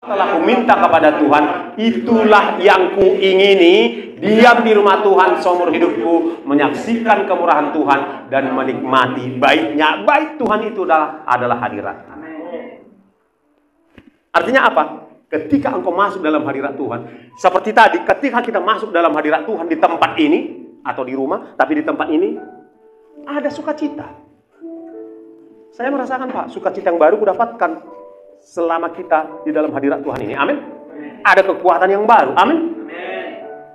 Setelah ku minta kepada Tuhan, itulah yang ku ingini, diam di rumah Tuhan seumur hidupku, menyaksikan kemurahan Tuhan dan menikmati baiknya. Baik Tuhan itu adalah hadirat. Artinya apa? Ketika engkau masuk dalam hadirat Tuhan, seperti tadi, ketika kita masuk dalam hadirat Tuhan di tempat ini atau di rumah, tapi di tempat ini ada sukacita. Saya merasakan, Pak, sukacita yang baru ku dapatkan selama kita di dalam hadirat Tuhan ini. Amin. Ada kekuatan yang baru. Amin.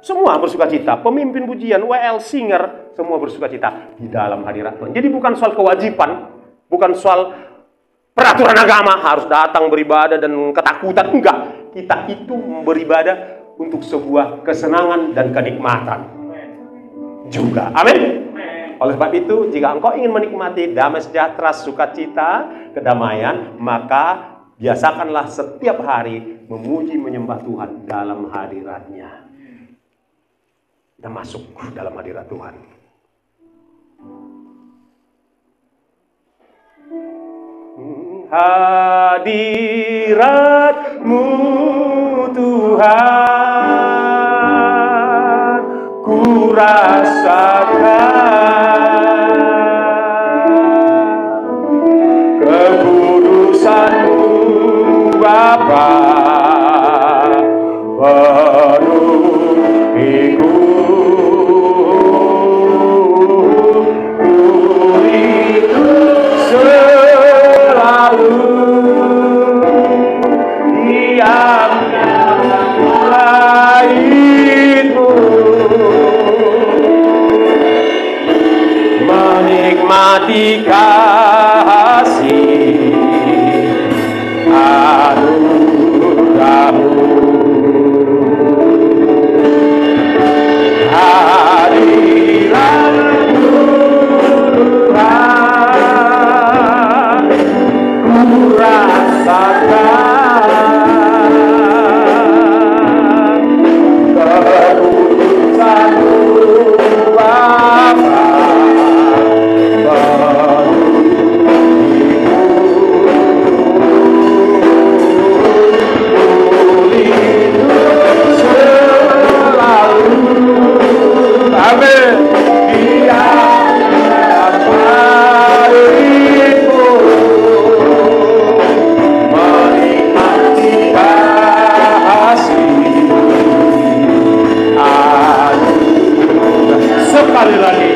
Semua bersukacita. Pemimpin pujian, WL, singer, semua bersukacita di dalam hadirat Tuhan. Jadi bukan soal kewajiban, bukan soal peraturan agama harus datang beribadah dan ketakutan. Enggak. Kita itu beribadah untuk sebuah kesenangan dan kenikmatan juga. Amin. Oleh sebab itu, jika engkau ingin menikmati damai sejahtera, sukacita, kedamaian, maka biasakanlah setiap hari memuji menyembah Tuhan dalam hadirat-Nya. Kita masuk dalam hadirat Tuhan. Hadirat-Mu Tuhan, ku rasakan kekudusan-Mu Bapa, penuhiku. Menikmati kasih anugerah-Mu, hadirat-Mu Tuhan, ku rasakan kekudusan-Mu Bapa. Sekali lagi.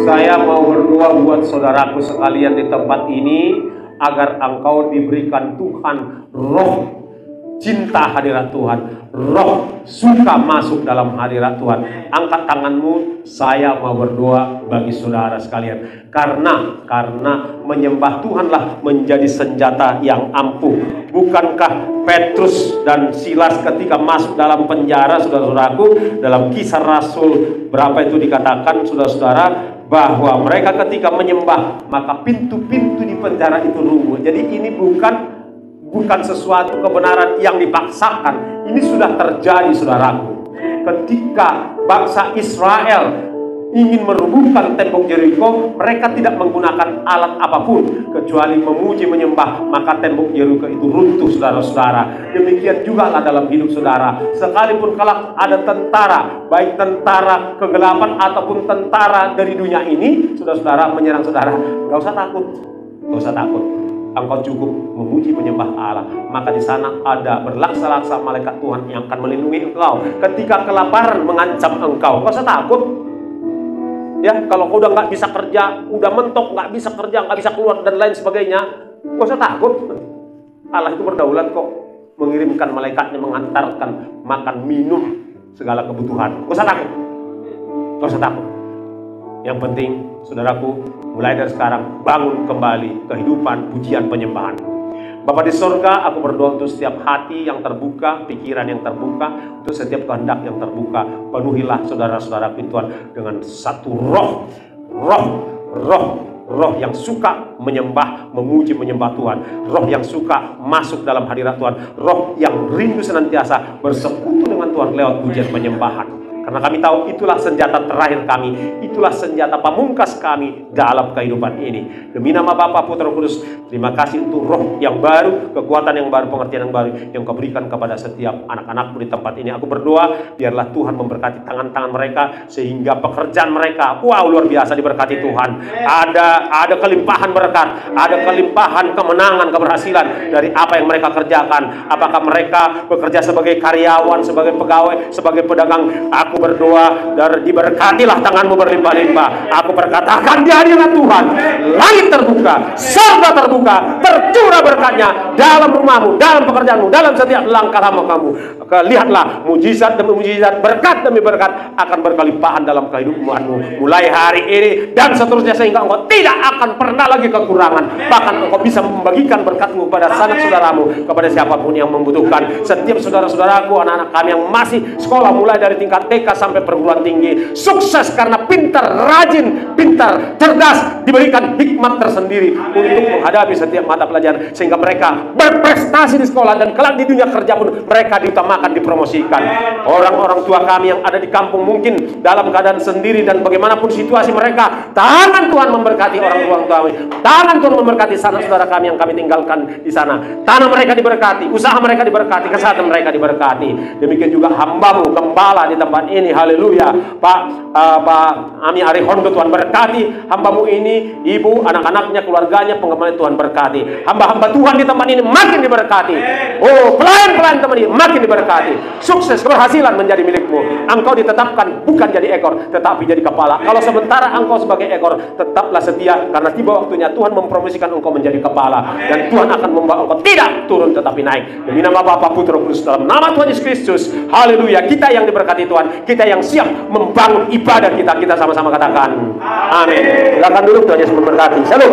Saya mau berdoa buat saudaraku sekalian di tempat ini, agar engkau diberikan Tuhan roh cinta hadirat Tuhan, roh suka masuk dalam hadirat Tuhan. Angkat tanganmu, saya mau berdoa bagi saudara sekalian. Karena menyembah Tuhanlah menjadi senjata yang ampuh. Bukankah Petrus dan Silas ketika masuk dalam penjara, saudara-saudaraku, dalam Kisah Rasul berapa itu dikatakan, saudara-saudara, bahwa mereka ketika menyembah maka pintu-pintu di penjara itu rubuh. Jadi ini bukan sesuatu kebenaran yang dipaksakan. Ini sudah terjadi, saudaraku. Ketika bangsa Israel ingin merubuhkan tembok Yeriko, mereka tidak menggunakan alat apapun kecuali memuji menyembah, maka tembok Yeriko itu runtuh, saudara-saudara. Demikian juga dalam hidup saudara. Sekalipun kalau ada tentara, baik tentara kegelapan ataupun tentara dari dunia ini, saudara-saudara menyerang saudara, gak usah takut, gak usah takut. Engkau cukup memuji menyembah Allah, maka di sana ada berlaksa-laksa malaikat Tuhan yang akan melindungi engkau ketika kelaparan mengancam engkau. Gak usah takut. Ya, kalau kau udah nggak bisa kerja, udah mentok, nggak bisa kerja, nggak bisa keluar dan lain sebagainya, gak usah takut. Allah itu berdaulat kok, mengirimkan malaikatnya mengantarkan makan minum segala kebutuhan. Gak usah takut, gak usah takut. Yang penting, saudaraku, mulai dari sekarang bangun kembali kehidupan pujian penyembahan. Bapa di sorga, aku berdoa untuk setiap hati yang terbuka, pikiran yang terbuka, untuk setiap kehendak yang terbuka. Penuhilah saudara-saudara Tuhan dengan satu roh yang suka menyembah, memuji, menyembah Tuhan. Roh yang suka masuk dalam hadirat Tuhan. Roh yang rindu senantiasa bersekutu dengan Tuhan lewat pujian penyembahan. Karena kami tahu itulah senjata terakhir kami, itulah senjata pamungkas kami dalam kehidupan ini. Demi nama Bapa, Putra, Roh Kudus, terima kasih untuk roh yang baru, kekuatan yang baru, pengertian yang baru yang Kau berikan kepada setiap anak-anakmu di tempat ini. Aku berdoa, biarlah Tuhan memberkati tangan-tangan mereka, sehingga pekerjaan mereka, wow, luar biasa diberkati Tuhan. Ada kelimpahan berkat, ada kelimpahan kemenangan, keberhasilan dari apa yang mereka kerjakan. Apakah mereka bekerja sebagai karyawan, sebagai pegawai, sebagai pedagang, aku berdoa, diberkatilah tanganmu berlimpah-limpah. Aku berkatakan di hadirat Tuhan, langit terbuka, surga terbuka, tercurah berkatnya dalam rumahmu, dalam pekerjaanmu, dalam setiap langkah kamu. Lihatlah, mujizat demi mujizat, berkat demi berkat akan berkelimpahan dalam kehidupanmu mulai hari ini dan seterusnya, sehingga engkau tidak akan pernah lagi kekurangan. Bahkan engkau bisa membagikan berkatmu pada sanak saudaramu, kepada siapapun yang membutuhkan. Setiap saudara-saudaraku, anak-anak kami yang masih sekolah mulai dari tingkat TK sampai perguruan tinggi, sukses karena pintar, rajin, pintar, cerdas, diberikan hikmat tersendiri untuk menghadapi setiap mata pelajaran, sehingga mereka berprestasi di sekolah dan kelak di dunia kerja pun mereka diutamakan, dipromosikan. Orang-orang tua kami yang ada di kampung mungkin dalam keadaan sendiri dan bagaimanapun situasi mereka, tangan Tuhan memberkati orang tua kami, tangan Tuhan memberkati sanak saudara kami yang kami tinggalkan di sana. Tanah mereka diberkati, usaha mereka diberkati, kesehatan mereka diberkati. Demikian juga hambamu gembala di tempat ini, haleluya, Pak Ami Arihondo, Tuhan berkati hambamu ini, ibu, anak-anaknya, keluarganya, penggemar Tuhan berkati. Hamba-hamba Tuhan di tempat ini makin diberkati. Oh, pelayan-pelayan teman ini makin diberkati. Sukses, keberhasilan menjadi milikmu. Engkau ditetapkan bukan jadi ekor, tetapi jadi kepala. Kalau sementara engkau sebagai ekor, tetaplah setia, karena tiba waktunya Tuhan mempromosikan engkau menjadi kepala, dan Tuhan akan membawa engkau tidak turun tetapi naik. Demi nama Bapa, Putra, Roh Kudus, dalam nama Tuhan Yesus Kristus, haleluya. Kita yang diberkati Tuhan, kita yang siap membangun ibadah kita sama-sama katakan amin. Silakan dulu, Tuhan Yesus memberkati. Shalom.